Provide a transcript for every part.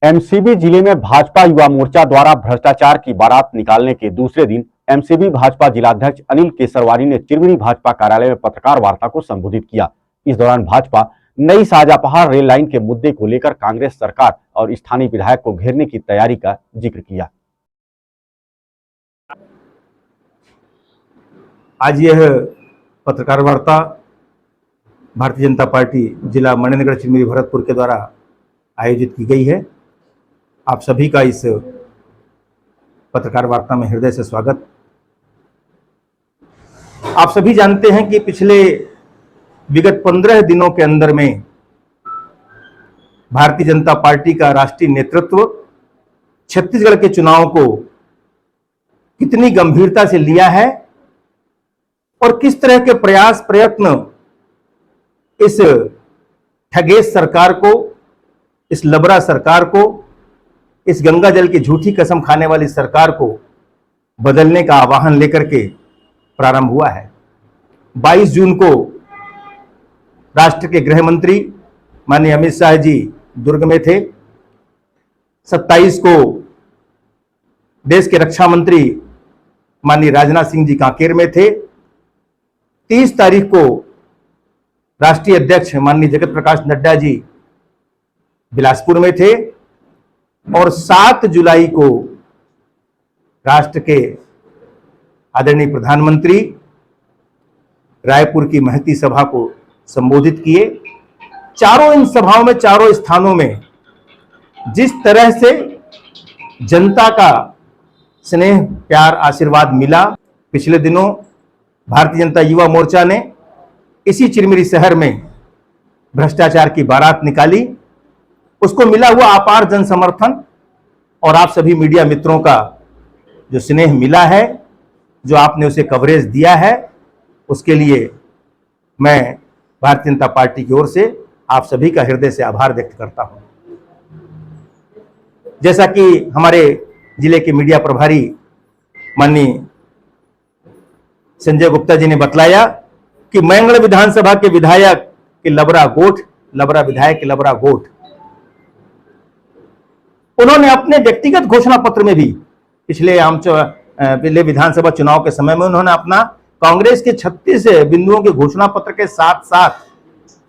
MCB जिले में भाजपा युवा मोर्चा द्वारा भ्रष्टाचार की बारात निकालने के दूसरे दिन एमसीबी भाजपा जिलाध्यक्ष अनिल केसरवानी ने चिरमिरी भाजपा कार्यालय में पत्रकार वार्ता को संबोधित किया। इस दौरान भाजपा नई शाहजहांपहाड़ रेल लाइन के मुद्दे को लेकर कांग्रेस सरकार और स्थानीय विधायक को घेरने की तैयारी का जिक्र किया। आज यह पत्रकार वार्ता भारतीय जनता पार्टी जिला मणिनगर चिरमिरी भरतपुर के द्वारा आयोजित की गई है। आप सभी का इस पत्रकार वार्ता में हृदय से स्वागत। आप सभी जानते हैं कि पिछले विगत 15 दिनों के अंदर में भारतीय जनता पार्टी का राष्ट्रीय नेतृत्व छत्तीसगढ़ के चुनाव को कितनी गंभीरता से लिया है और किस तरह के प्रयास प्रयत्न इस ठगेश सरकार को, इस लबरा सरकार को, इस गंगा जल की झूठी कसम खाने वाली सरकार को बदलने का आह्वान लेकर के प्रारंभ हुआ है। 22 जून को राष्ट्र के गृह मंत्री माननीय अमित शाह जी दुर्ग में थे। 27 को देश के रक्षा मंत्री माननीय राजनाथ सिंह जी कांकेर में थे। 30 तारीख को राष्ट्रीय अध्यक्ष माननीय जगत प्रकाश नड्डा जी बिलासपुर में थे और 7 जुलाई को राष्ट्र के आदरणीय प्रधानमंत्री रायपुर की महती सभा को संबोधित किए। चारों इन सभाओं में, चारों स्थानों में जिस तरह से जनता का स्नेह, प्यार, आशीर्वाद मिला, पिछले दिनों भारतीय जनता युवा मोर्चा ने इसी चिरमिरी शहर में भ्रष्टाचार की बारात निकाली। उसको मिला हुआ अपार जन समर्थन और आप सभी मीडिया मित्रों का जो स्नेह मिला है, जो आपने उसे कवरेज दिया है, उसके लिए मैं भारतीय जनता पार्टी की ओर से आप सभी का हृदय से आभार व्यक्त करता हूं। जैसा कि हमारे जिले के मीडिया प्रभारी माननीय संजय गुप्ता जी ने बतलाया कि मैंगड़ विधानसभा के विधायक के लबरा विधायक के लबरा गोठ, उन्होंने अपने व्यक्तिगत घोषणा पत्र में भी पिछले विधानसभा चुनाव के समय में उन्होंने अपना कांग्रेस के 36 बिंदुओं के घोषणा पत्र के साथ साथ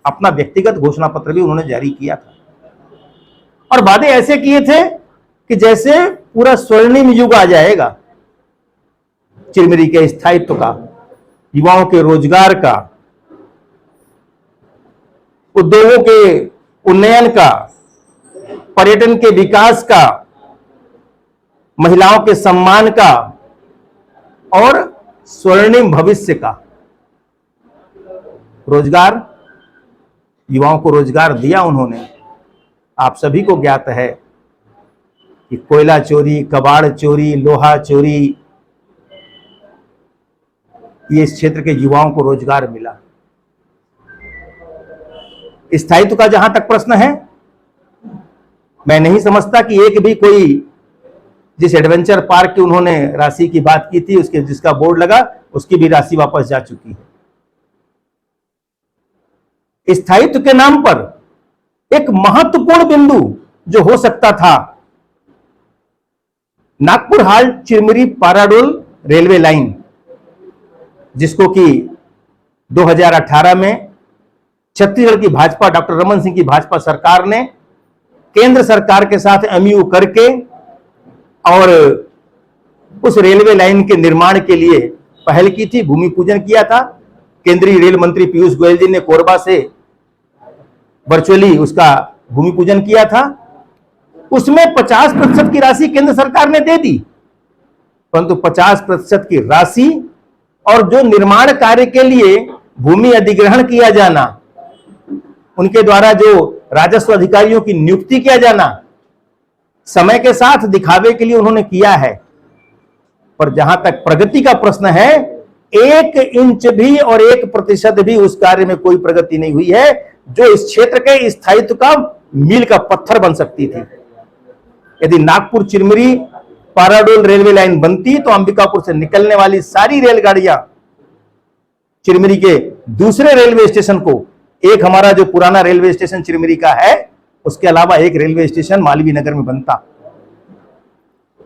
अपना व्यक्तिगत घोषणा पत्र भी उन्होंने जारी किया था और वादे ऐसे किए थे कि जैसे पूरा स्वर्णिम युग आ जाएगा चिरमिरी के स्थायित्व का, युवाओं के रोजगार का, उद्योगों के उन्नयन का, पर्यटन के विकास का, महिलाओं के सम्मान का और स्वर्णिम भविष्य का। रोजगार, युवाओं को रोजगार दिया उन्होंने। आप सभी को ज्ञात है कि कोयला चोरी, कबाड़ चोरी, लोहा चोरी, ये इस क्षेत्र के युवाओं को रोजगार मिला। स्थायित्व का जहां तक प्रश्न है, मैं नहीं समझता कि एक भी कोई जिस एडवेंचर पार्क की उन्होंने राशि की बात की थी, उसके जिसका बोर्ड लगा, उसकी भी राशि वापस जा चुकी है। स्थायित्व के नाम पर एक महत्वपूर्ण बिंदु जो हो सकता था, नागपुर हाल चिरमिरी पाराडोल रेलवे लाइन, जिसको कि 2018 में छत्तीसगढ़ की भाजपा, डॉक्टर रमन सिंह की भाजपा सरकार ने केंद्र सरकार के साथ एमयू करके और उस रेलवे लाइन के निर्माण के लिए पहल की थी, भूमि पूजन किया था। केंद्रीय रेल मंत्री पीयूष गोयल जी ने कोरबा से वर्चुअली उसका भूमि पूजन किया था। उसमें 50% की राशि केंद्र सरकार ने दे दी, परंतु 50% की राशि और जो निर्माण कार्य के लिए भूमि अधिग्रहण किया जाना, उनके द्वारा जो राजस्व अधिकारियों की नियुक्ति किया जाना, समय के साथ दिखावे के लिए उन्होंने किया है। पर जहां तक प्रगति का प्रश्न है, 1 इंच भी और 1% भी उस कार्य में कोई प्रगति नहीं हुई है जो इस क्षेत्र के स्थायित्व का मील का पत्थर बन सकती थी। यदि नागपुर चिरमिरी पाराडोल रेलवे लाइन बनती तो अंबिकापुर से निकलने वाली सारी रेलगाड़ियां चिरमिरी के दूसरे रेलवे स्टेशन को, एक हमारा जो पुराना रेलवे स्टेशन चिरमिरी का है, उसके अलावा एक रेलवे स्टेशन मालवीय नगर में बनता।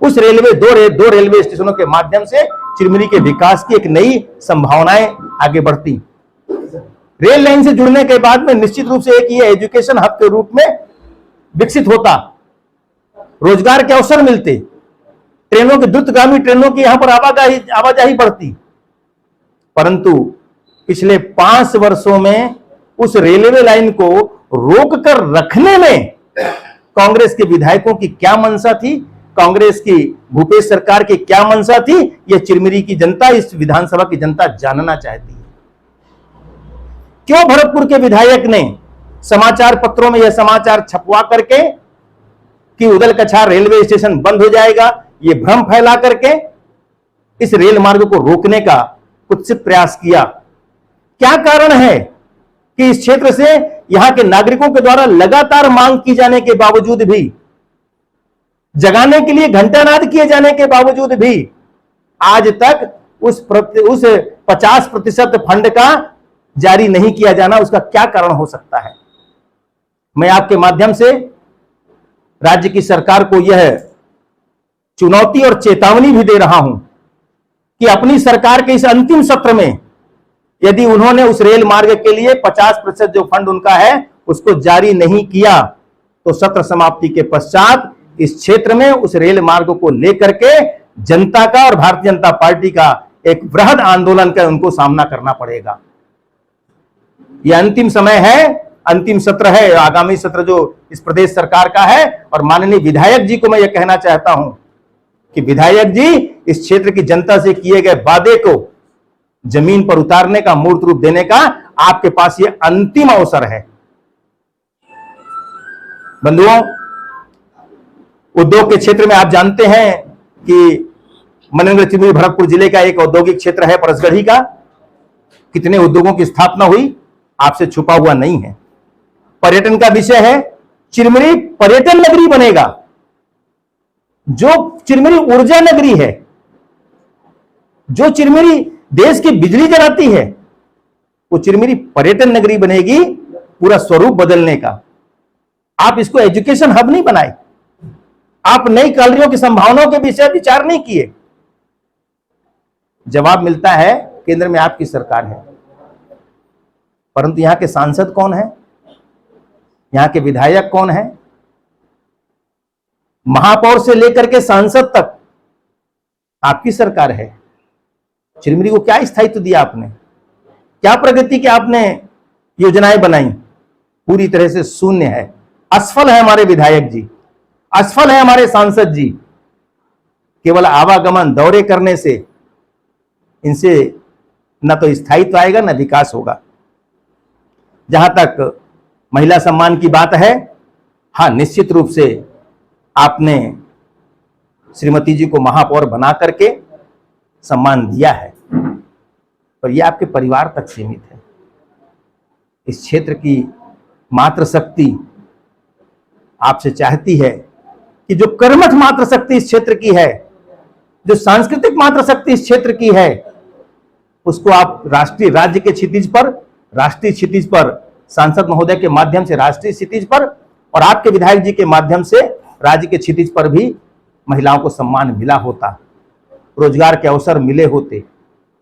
उस दो रेलवे स्टेशनों के माध्यम से चिरमिरी के विकास की एक नई संभावनाएं आगे बढ़ती। रेल लाइन से जुड़ने के बाद में निश्चित रूप से एक ये एजुकेशन हब के रूप में विकसित होता, रोजगार के अवसर मिलते, ट्रेनों की द्रुतगामी ट्रेनों की यहां पर आवाजाही बढ़ती। परंतु पिछले 5 वर्षों में उस रेलवे लाइन को रोककर रखने में कांग्रेस के विधायकों की क्या मंशा थी, कांग्रेस की भूपेश सरकार की क्या मंशा थी, यह चिरमिरी की जनता, इस विधानसभा की जनता जानना चाहती है। क्यों भरतपुर के विधायक ने समाचार पत्रों में यह समाचार छपवा करके कि उदल कछार रेलवे स्टेशन बंद हो जाएगा, यह भ्रम फैला करके इस रेल मार्ग को रोकने का कुत्सित प्रयास किया? क्या कारण है कि इस क्षेत्र से यहां के नागरिकों के द्वारा लगातार मांग की जाने के बावजूद भी, जगाने के लिए घंटानाद किए जाने के बावजूद भी आज तक उस 50% फंड का जारी नहीं किया जाना, उसका क्या कारण हो सकता है? मैं आपके माध्यम से राज्य की सरकार को यह चुनौती और चेतावनी भी दे रहा हूं कि अपनी सरकार के इस अंतिम सत्र में यदि उन्होंने उस रेल मार्ग के लिए 50% जो फंड उनका है उसको जारी नहीं किया, तो सत्र समाप्ति के पश्चात इस क्षेत्र में उस रेल मार्ग को लेकर के जनता का और भारतीय जनता पार्टी का एक वृहद आंदोलन का उनको सामना करना पड़ेगा। यह अंतिम समय है, अंतिम सत्र है, आगामी सत्र जो इस प्रदेश सरकार का है। और माननीय विधायक जी को मैं यह कहना चाहता हूं कि विधायक जी, इस क्षेत्र की जनता से किए गए वादे को जमीन पर उतारने का, मूर्त रूप देने का आपके पास यह अंतिम अवसर है। बंधुओं, उद्योग के क्षेत्र में आप जानते हैं कि मनेन्द्र चिरमिरी भरतपुर जिले का एक औद्योगिक क्षेत्र है परसगढ़ी का। कितने उद्योगों की स्थापना हुई आपसे छुपा हुआ नहीं है। पर्यटन का विषय है, चिरमिरी पर्यटन नगरी बनेगा। जो चिरमिरी ऊर्जा नगरी है, जो चिरमिरी देश की बिजली जलाती है, वो चिरमिरी पर्यटन नगरी बनेगी, पूरा स्वरूप बदलने का। आप इसको एजुकेशन हब नहीं बनाए, आप नई कॉलोनियों की संभावनाओं के विषय विचार नहीं किए। जवाब मिलता है केंद्र में आपकी सरकार है, परंतु यहां के सांसद कौन है, यहां के विधायक कौन है? महापौर से लेकर के सांसद तक आपकी सरकार है। चिरमिरी को क्या स्थायित्व दिया आपने? क्या प्रगति की आपने योजनाएं बनाई? पूरी तरह से शून्य है। असफल है हमारे विधायक जी, असफल है हमारे सांसद जी। केवल आवागमन, दौरे करने से इनसे न तो स्थायित्व आएगा, न विकास होगा। जहां तक महिला सम्मान की बात है, हां, निश्चित रूप से आपने श्रीमती जी को महापौर बना करके सम्मान दिया है, पर यह आपके परिवार तक सीमित है। इस क्षेत्र की मातृशक्ति आपसे चाहती है कि जो कर्मठ मातृशक्ति इस क्षेत्र की है, जो सांस्कृतिक मातृशक्ति इस क्षेत्र की है, उसको आप राष्ट्रीय, राज्य के क्षितिज पर, राष्ट्रीय क्षितिज पर, सांसद महोदय के माध्यम से राष्ट्रीय क्षितिज पर, और आपके विधायक जी के माध्यम से राज्य के क्षितिज पर भी महिलाओं को सम्मान मिला होता, रोजगार के अवसर मिले होते।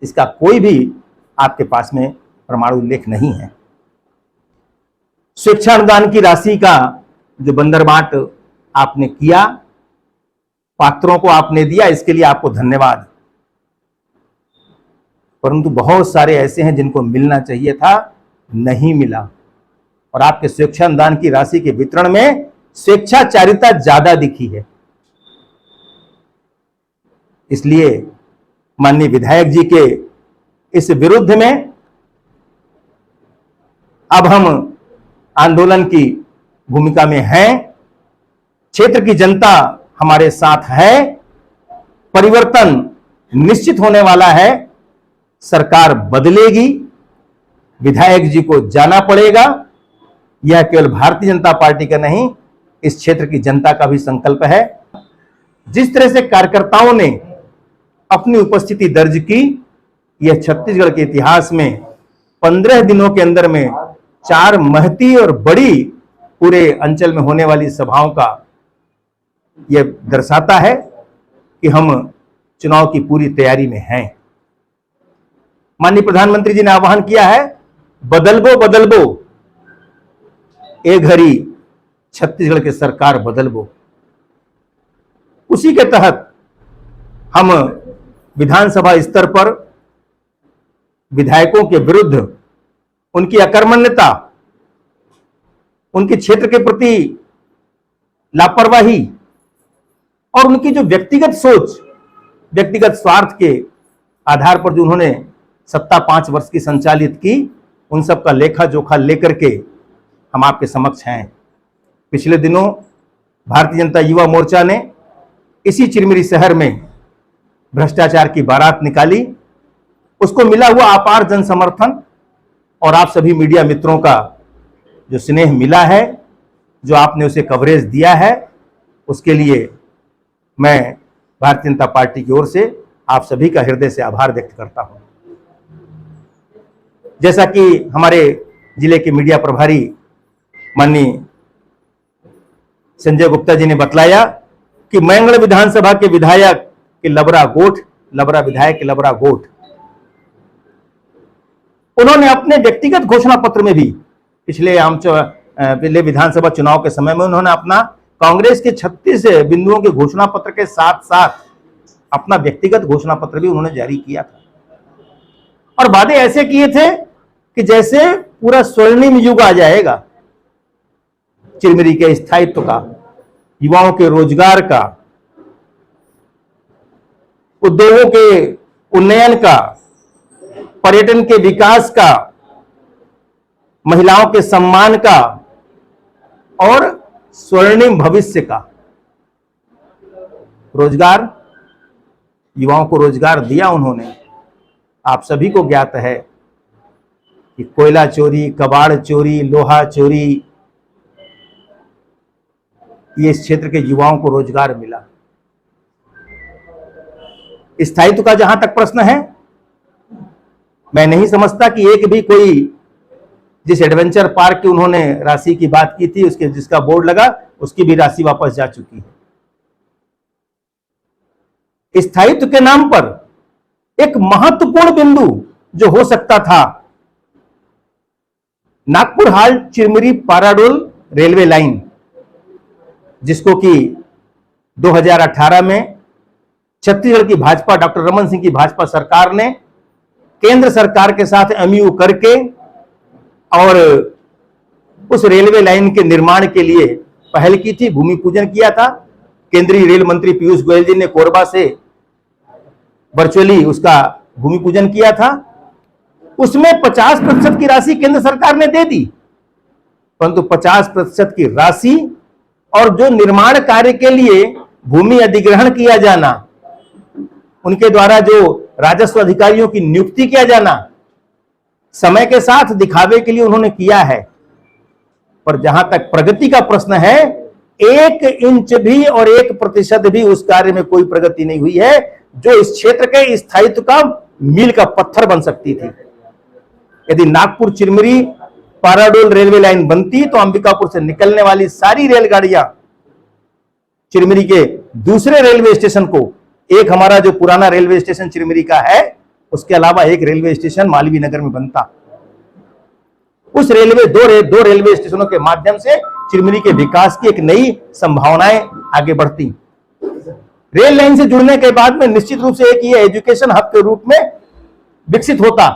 इसका कोई भी आपके पास में प्रमाण उल्लेख नहीं है। शिक्षा अनुदान की राशि का जो बंदरबाट आपने किया, पात्रों को आपने दिया, इसके लिए आपको धन्यवाद। परंतु बहुत सारे ऐसे हैं जिनको मिलना चाहिए था, नहीं मिला। और आपके शिक्षा अनुदान की राशि के वितरण में स्वेच्छाचारिता ज्यादा दिखी है। इसलिए माननीय विधायक जी के इस विरुद्ध में अब हम आंदोलन की भूमिका में हैं। क्षेत्र की जनता हमारे साथ है, परिवर्तन निश्चित होने वाला है, सरकार बदलेगी, विधायक जी को जाना पड़ेगा। यह केवल भारतीय जनता पार्टी का नहीं, इस क्षेत्र की जनता का भी संकल्प है। जिस तरह से कार्यकर्ताओं ने अपनी उपस्थिति दर्ज की, यह छत्तीसगढ़ के इतिहास में 15 दिनों के अंदर में 4 महती और बड़ी पूरे अंचल में होने वाली सभाओं का यह दर्शाता है कि हम चुनाव की पूरी तैयारी में हैं। माननीय प्रधानमंत्री जी ने आह्वान किया है, बदलबो बदलबो, ए घड़ी छत्तीसगढ़ की सरकार बदलबो। उसी के तहत हम विधानसभा स्तर पर विधायकों के विरुद्ध उनकी अकर्मण्यता, उनके क्षेत्र के प्रति लापरवाही और उनकी जो व्यक्तिगत सोच, व्यक्तिगत स्वार्थ के आधार पर जो उन्होंने सत्ता 5 वर्ष की संचालित की, उन सब का लेखा जोखा लेकर के हम आपके समक्ष हैं। पिछले दिनों भारतीय जनता युवा मोर्चा ने इसी चिरमिरी शहर में भ्रष्टाचार की बारात निकाली। उसको मिला हुआ अपार जन समर्थन और आप सभी मीडिया मित्रों का जो स्नेह मिला है, जो आपने उसे कवरेज दिया है, उसके लिए मैं भारतीय जनता पार्टी की ओर से आप सभी का हृदय से आभार व्यक्त करता हूं। जैसा कि हमारे जिले के मीडिया प्रभारी माननीय संजय गुप्ता जी ने बतलाया कि मैंगड़ विधानसभा के विधायक के लबरा विधायक के लबरा गोठ, उन्होंने अपने व्यक्तिगत घोषणा पत्र में भी पिछले विधानसभा चुनाव के समय में उन्होंने अपना कांग्रेस के 36 बिंदुओं के घोषणा पत्र के साथ साथ अपना व्यक्तिगत घोषणा पत्र भी उन्होंने जारी किया था और वादे ऐसे किए थे कि जैसे पूरा स्वर्णिम युग आ जाएगा चिरमिरी के स्थायित्व का, युवाओं के रोजगार का, उद्योगों के उन्नयन का, पर्यटन के विकास का, महिलाओं के सम्मान का और स्वर्णिम भविष्य का। रोजगार, युवाओं को रोजगार दिया उन्होंने। आप सभी को ज्ञात है कि कोयला चोरी, कबाड़ चोरी, लोहा चोरी, ये इस क्षेत्र के युवाओं को रोजगार मिला। स्थायित्व का जहां तक प्रश्न है, मैं नहीं समझता कि एक भी कोई जिस एडवेंचर पार्क की उन्होंने राशि की बात की थी, उसके जिसका बोर्ड लगा, उसकी भी राशि वापस जा चुकी है। स्थायित्व के नाम पर एक महत्वपूर्ण बिंदु जो हो सकता था, नागपुर हाल चिरमिरी पाराडोल रेलवे लाइन, जिसको कि 2018 में छत्तीसगढ़ की भाजपा, डॉक्टर रमन सिंह की भाजपा सरकार ने केंद्र सरकार के साथ एमयू करके और उस रेलवे लाइन के निर्माण के लिए पहल की थी, भूमि पूजन किया था। केंद्रीय रेल मंत्री पीयूष गोयल जी ने कोरबा से वर्चुअली उसका भूमि पूजन किया था। उसमें 50% की राशि केंद्र सरकार ने दे दी, परंतु 50% की राशि और जो निर्माण कार्य के लिए भूमि अधिग्रहण किया जाना, उनके द्वारा जो राजस्व अधिकारियों की नियुक्ति किया जाना, समय के साथ दिखावे के लिए उन्होंने किया है। पर जहां तक प्रगति का प्रश्न है, 1 इंच भी और 1% भी उस कार्य में कोई प्रगति नहीं हुई है जो इस क्षेत्र के स्थायित्व का मील का पत्थर बन सकती थी। यदि नागपुर चिरमिरी पाराडोल रेलवे लाइन बनती तो अंबिकापुर से निकलने वाली सारी रेलगाड़ियां चिरमिरी के दूसरे रेलवे स्टेशन को, एक हमारा जो पुराना रेलवे स्टेशन चिरमिरी का है, उसके अलावा एक रेलवे स्टेशन मालवीय नगर में बनता। उस दो रेलवे स्टेशनों के माध्यम से चिरमिरी के विकास की एक नई संभावनाएं आगे बढ़ती। रेल लाइन से जुड़ने के बाद में निश्चित रूप से एक ये एजुकेशन हब के रूप में विकसित होता,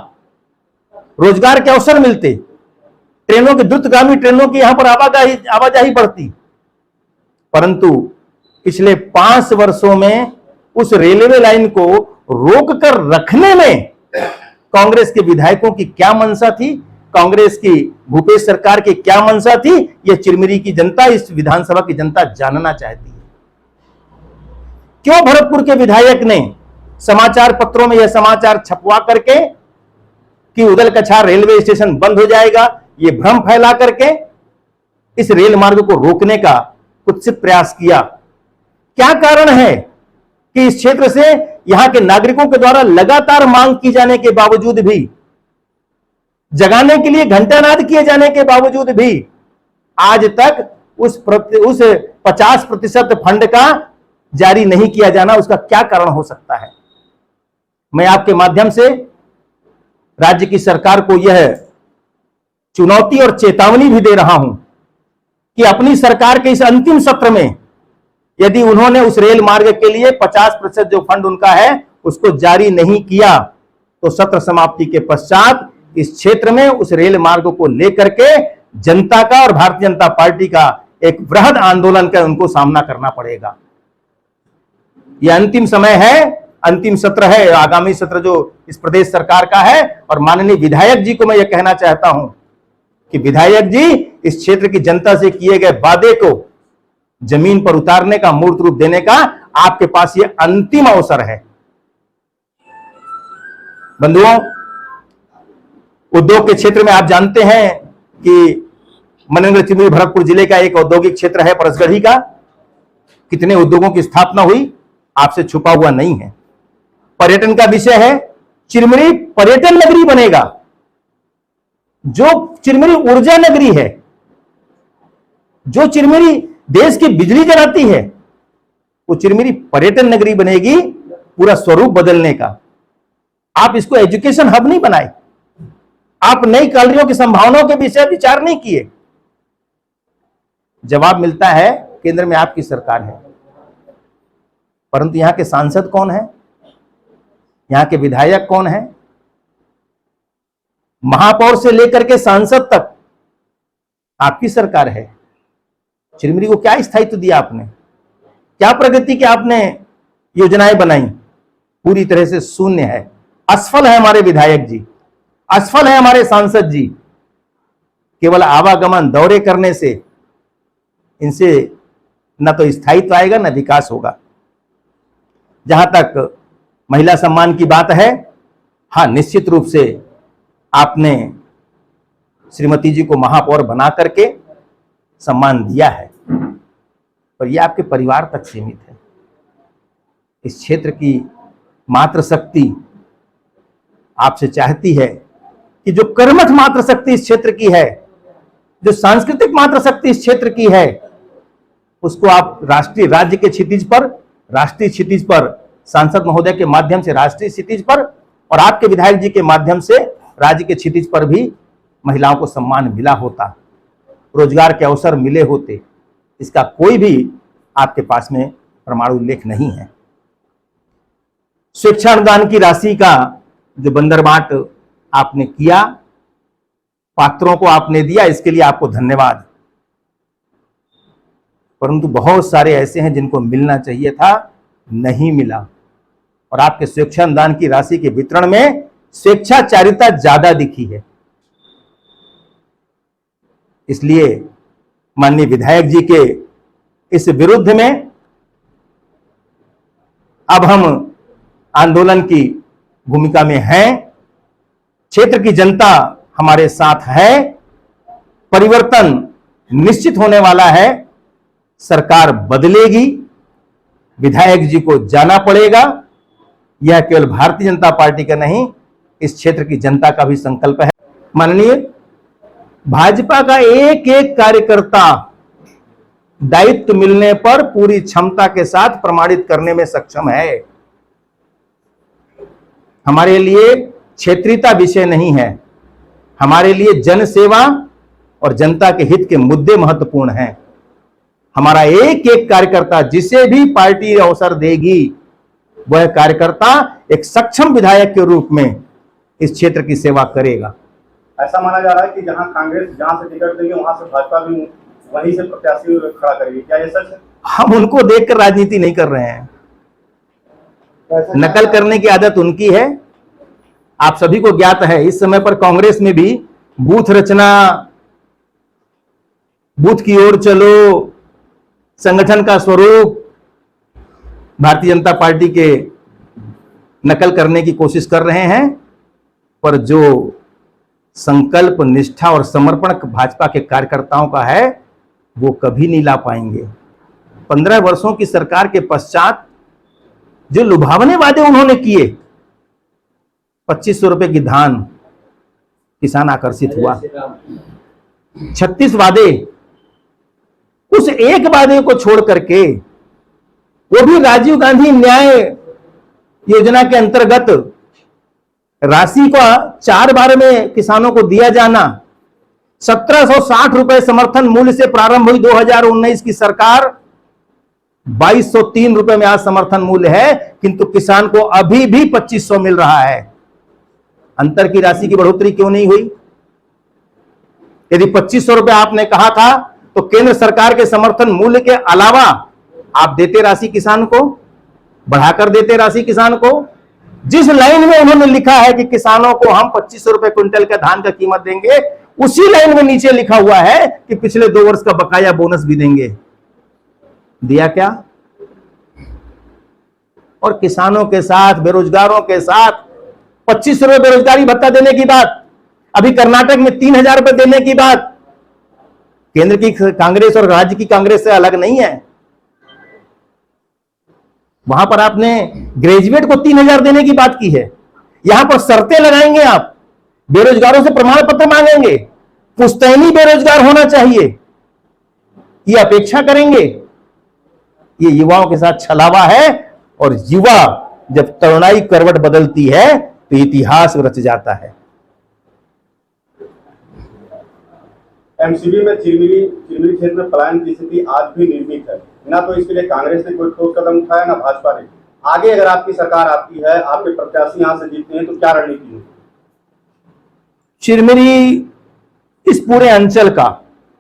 रोजगार के अवसर मिलते, ट्रेनों की, द्रुतगामी ट्रेनों की यहां पर आवाजाही बढ़ती। परंतु पिछले 5 वर्षों में उस रेलवे लाइन को रोक कर रखने में कांग्रेस के विधायकों की क्या मंशा थी, कांग्रेस की भूपेश सरकार की क्या मंशा थी, यह चिरमिरी की जनता, इस विधानसभा की जनता जानना चाहती है। क्यों भरतपुर के विधायक ने समाचार पत्रों में यह समाचार छपवा करके कि उदल कछार रेलवे स्टेशन बंद हो जाएगा, यह भ्रम फैला करके इस रेल मार्ग को रोकने का कुत्सित प्रयास किया? क्या कारण है कि इस क्षेत्र से यहां के नागरिकों के द्वारा लगातार मांग की जाने के बावजूद भी, जगाने के लिए घंटानाद किए जाने के बावजूद भी आज तक उस 50% फंड का जारी नहीं किया जाना, उसका क्या कारण हो सकता है? मैं आपके माध्यम से राज्य की सरकार को यह चुनौती और चेतावनी भी दे रहा हूं कि अपनी सरकार के इस अंतिम सत्र में यदि उन्होंने उस रेल मार्ग के लिए 50% जो फंड उनका है उसको जारी नहीं किया, तो सत्र समाप्ति के पश्चात इस क्षेत्र में उस रेल मार्ग को लेकर के जनता का और भारतीय जनता पार्टी का एक वृहद आंदोलन का उनको सामना करना पड़ेगा। यह अंतिम समय है, अंतिम सत्र है, आगामी सत्र जो इस प्रदेश सरकार का है। और माननीय विधायक जी को मैं यह कहना चाहता हूं कि विधायक जी, इस क्षेत्र की जनता से किए गए वादे को जमीन पर उतारने का, मूर्त रूप देने का आपके पास यह अंतिम अवसर है। बंधुओं, उद्योग के क्षेत्र में आप जानते हैं कि मनेन्द्र चिरमिरी भरतपुर जिले का एक औद्योगिक क्षेत्र है परसगढ़ी का। कितने उद्योगों की स्थापना हुई आपसे छुपा हुआ नहीं है। पर्यटन का विषय है, चिरमिरी पर्यटन नगरी बनेगा। जो चिरमिरी ऊर्जा नगरी है, जो चिरमिरी देश की बिजली जलाती है, वो चिरमिरी पर्यटन नगरी बनेगी, पूरा स्वरूप बदलने का। आप इसको एजुकेशन हब नहीं बनाए, आप नई कॉलोनियों की संभावनाओं के विषय विचार नहीं किए। जवाब मिलता है केंद्र में आपकी सरकार है, परंतु यहां के सांसद कौन है, यहां के विधायक कौन है? महापौर से लेकर के सांसद तक आपकी सरकार है। चिरमिरी को क्या स्थायित्व दिया आपने? क्या प्रगति की आपने योजनाएं बनाई? पूरी तरह से शून्य है। असफल है हमारे विधायक जी, असफल है हमारे सांसद जी। केवल आवागमन, दौरे करने से इनसे न तो स्थायित्व आएगा न विकास होगा। जहां तक महिला सम्मान की बात है, हां, निश्चित रूप से आपने श्रीमती जी को महापौर बना करके सम्मान दिया है, पर यह आपके परिवार तक सीमित है। इस क्षेत्र की मातृशक्ति आपसे चाहती है कि जो कर्मठ मातृशक्ति इस क्षेत्र की है, जो सांस्कृतिक मातृशक्ति इस क्षेत्र की है, उसको आप राष्ट्रीय, राज्य के क्षितिज पर, राष्ट्रीय क्षितिज पर, सांसद महोदय के माध्यम से राष्ट्रीय क्षितिज पर, और आपके विधायक जी के माध्यम से राज्य के क्षितिज पर भी महिलाओं को सम्मान मिला होता, रोजगार के अवसर मिले होते। इसका कोई भी आपके पास में प्रमाण उल्लेख नहीं है। स्वेच्छा अनुदान की राशि का जो बंदरबाट आपने किया, पात्रों को आपने दिया, इसके लिए आपको धन्यवाद। परंतु बहुत सारे ऐसे हैं जिनको मिलना चाहिए था, नहीं मिला। और आपके स्वेच्छा अनुदान की राशि के वितरण में स्वेच्छाचारिता ज्यादा दिखी है। इसलिए माननीय विधायक जी के इस विरुद्ध में अब हम आंदोलन की भूमिका में हैं। क्षेत्र की जनता हमारे साथ है, परिवर्तन निश्चित होने वाला है, सरकार बदलेगी, विधायक जी को जाना पड़ेगा। यह केवल भारतीय जनता पार्टी का नहीं, इस क्षेत्र की जनता का भी संकल्प है। माननीय, भाजपा का एक एक कार्यकर्ता दायित्व मिलने पर पूरी क्षमता के साथ प्रमाणित करने में सक्षम है। हमारे लिए क्षेत्रीयता विषय नहीं है, हमारे लिए जन सेवा और जनता के हित के मुद्दे महत्वपूर्ण हैं। हमारा एक एक कार्यकर्ता, जिसे भी पार्टी अवसर देगी, वह कार्यकर्ता एक सक्षम विधायक के रूप में इस क्षेत्र की सेवा करेगा। ऐसा माना जा रहा है कि जहां कांग्रेस जहां से टिकट देगी वहां से भाजपा भी वहीं से प्रत्याशी खड़ा करेगी, क्या ये सच है? हम उनको देखकर राजनीति नहीं कर रहे हैं। नकल करने की आदत उनकी है। आप सभी को ज्ञात है, इस समय पर कांग्रेस में भी बूथ रचना, बूथ की ओर चलो, संगठन का स्वरूप भारतीय जनता पार्टी के नकल करने की कोशिश कर रहे हैं। पर जो संकल्प, निष्ठा और समर्पण भाजपा के कार्यकर्ताओं का है, वो कभी नहीं ला पाएंगे। 15 वर्षों की सरकार के पश्चात जो लुभावने वादे उन्होंने किए, 2500 रुपए की धान, किसान आकर्षित हुआ। 36 वादे उस एक वादे को छोड़ करके, वो भी राजीव गांधी न्याय योजना के अंतर्गत राशि का 4 बार में किसानों को दिया जाना, 1760 रुपए समर्थन मूल्य से प्रारंभ हुई 2019 की सरकार, 2203 रुपए में आज समर्थन मूल्य है, किंतु किसान को अभी भी 2500 मिल रहा है। अंतर की राशि की बढ़ोतरी क्यों नहीं हुई? यदि 2500 रुपए आपने कहा था, तो केंद्र सरकार के समर्थन मूल्य के अलावा आप देते राशि किसान को, बढ़ाकर देते राशि किसान को। जिस लाइन में उन्होंने लिखा है कि किसानों को हम 2500 रुपए क्विंटल का धान का कीमत देंगे, उसी लाइन में नीचे लिखा हुआ है कि पिछले 2 वर्ष का बकाया बोनस भी देंगे। दिया क्या? और किसानों के साथ, बेरोजगारों के साथ 2500 रुपए बेरोजगारी भत्ता देने की बात, अभी कर्नाटक में 3000 रुपए देने की बात, केंद्र की कांग्रेस और राज्य की कांग्रेस से अलग नहीं है। वहां पर आपने ग्रेजुएट को 3000 देने की बात की है, यहां पर शर्तें लगाएंगे आप, बेरोजगारों से प्रमाण पत्र मांगेंगे, पुश्तैनी बेरोजगार होना चाहिए, ये अपेक्षा करेंगे। ये युवाओं के साथ छलावा है, और युवा जब तरुणाई करवट बदलती है तो इतिहास रच जाता है। एमसीबी में चिरमिरी क्षेत्र में पलायन की स्थिति आज भी निर्मित है। ना तो इसके लिए कांग्रेस ने कोई ठोस कदम उठाया, ना भाजपा ने। आगे अगर आपकी सरकार आती है, आपके प्रत्याशी यहां से जीतते हैं, तो क्या रणनीति होगी? चिरमिरी इस पूरे अंचल का,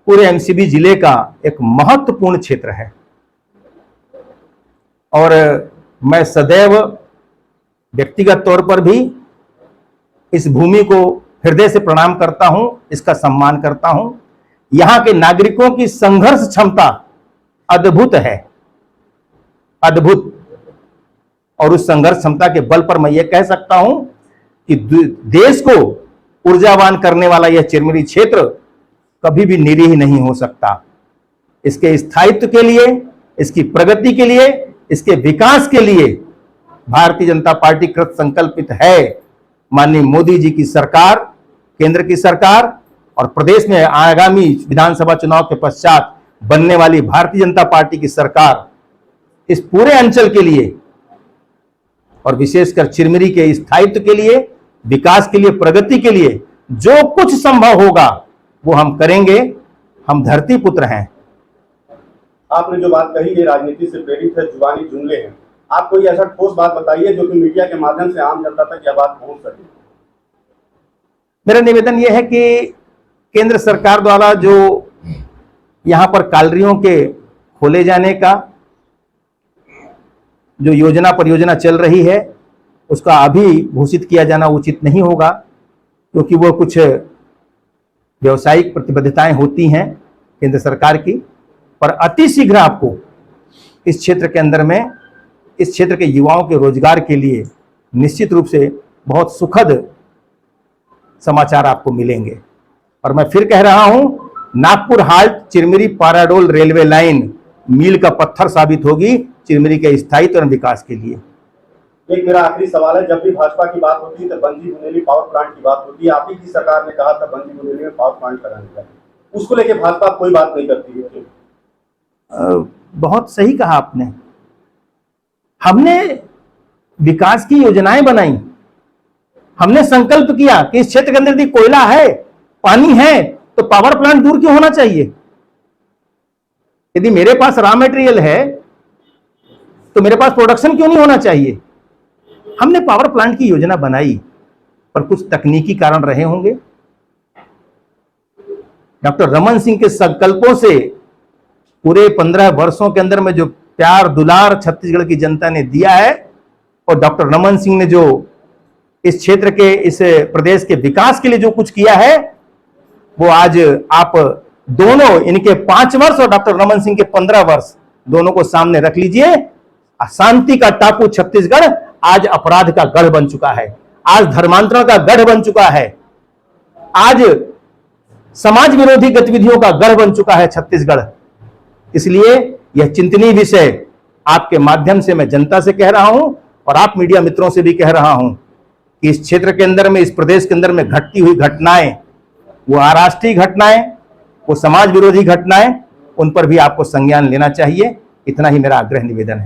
पूरे एमसीबी जिले का एक महत्वपूर्ण क्षेत्र है, और मैं सदैव व्यक्तिगत तौर पर भी इस भूमि को हृदय से प्रणाम करता हूं, इसका सम्मान करता हूं। यहां के नागरिकों की संघर्ष क्षमता अद्भुत है, अद्भुत। और उस संघर्ष क्षमता के बल पर मैं यह कह सकता हूं कि देश को ऊर्जावान करने वाला यह चिरमिरी क्षेत्र कभी भी निरीह नहीं हो सकता। इसके स्थायित्व के लिए, इसकी प्रगति के लिए, इसके विकास के लिए भारतीय जनता पार्टी कृत संकल्पित है। माननीय मोदी जी की सरकार, केंद्र की सरकार और प्रदेश में आगामी विधानसभा चुनाव के पश्चात बनने वाली भारतीय जनता पार्टी की सरकार इस पूरे अंचल के लिए और विशेषकर चिरमिरी के स्थायित्व के लिए, विकास के लिए, प्रगति के लिए जो कुछ संभव होगा वो हम करेंगे। हम धरती पुत्र हैं। आपने जो बात कही ये राजनीति से प्रेरित है, जुबानी जुमले हैं। आप कोई ऐसा ठोस बात बताइए जो कि मीडिया के माध्यम से आम जनता तक यह बात पहुंच सके। मेरा निवेदन यह है कि केंद्र सरकार द्वारा जो यहां पर कालरियों के खोले जाने का जो योजना परियोजना चल रही है, उसका अभी घोषित किया जाना उचित नहीं होगा, क्योंकि वो कुछ व्यावसायिक प्रतिबद्धताएं होती हैं केंद्र सरकार की। पर अतिशीघ्र आपको इस क्षेत्र के अंदर में, इस क्षेत्र के युवाओं के रोजगार के लिए निश्चित रूप से बहुत सुखद समाचार आपको मिलेंगे। और मैं फिर कह रहा हूं, Nagpur halt Chirmiri Paradol railway line मील का पत्थर साबित होगी चिरमिरी के स्थायित्व और विकास के लिए। एक मेरा आखिरी सवाल है, जब भी भाजपा की बात होती है तो बंजी बुंदेली पावर प्लांट की बात होती है। आप ही की सरकार ने कहा था बंजी बुंदेली में पावर प्लांट कराने का, उसको लेके भाजपा कोई बात नहीं करती है। बहुत सही कहा आपने। हमने विकास की योजनाएं बनाई, हमने संकल्प किया कि इस क्षेत्र के अंदर यदि कोयला है, पानी है, तो पावर प्लांट दूर क्यों होना चाहिए। यदि मेरे पास रॉ मटेरियल है तो मेरे पास प्रोडक्शन क्यों नहीं होना चाहिए। हमने पावर प्लांट की योजना बनाई, पर कुछ तकनीकी कारण रहे होंगे। डॉक्टर रमन सिंह के संकल्पों से पूरे 15 वर्षों के अंदर में जो प्यार दुलार छत्तीसगढ़ की जनता ने दिया है, और डॉक्टर रमन सिंह ने जो इस क्षेत्र के, इस प्रदेश के विकास के लिए जो कुछ किया है, वो आज आप दोनों, इनके 5 वर्ष और डॉक्टर रमन सिंह के 15 वर्ष दोनों को सामने रख लीजिए। शांति का टापू छत्तीसगढ़ आज अपराध का गढ़ बन चुका है, आज धर्मांतरण का गढ़ बन चुका है, आज समाज विरोधी गतिविधियों का गढ़ बन चुका है छत्तीसगढ़। इसलिए यह चिंतनीय विषय आपके माध्यम से मैं जनता से कह रहा हूं, और आप मीडिया मित्रों से भी कह रहा हूं कि इस क्षेत्र के अंदर में, इस प्रदेश के अंदर में घटती हुई घटनाएं, वो अराष्ट्रीय घटनाएं, वो समाज विरोधी घटनाएं, उन पर भी आपको संज्ञान लेना चाहिए। इतना ही मेरा आग्रह निवेदन है।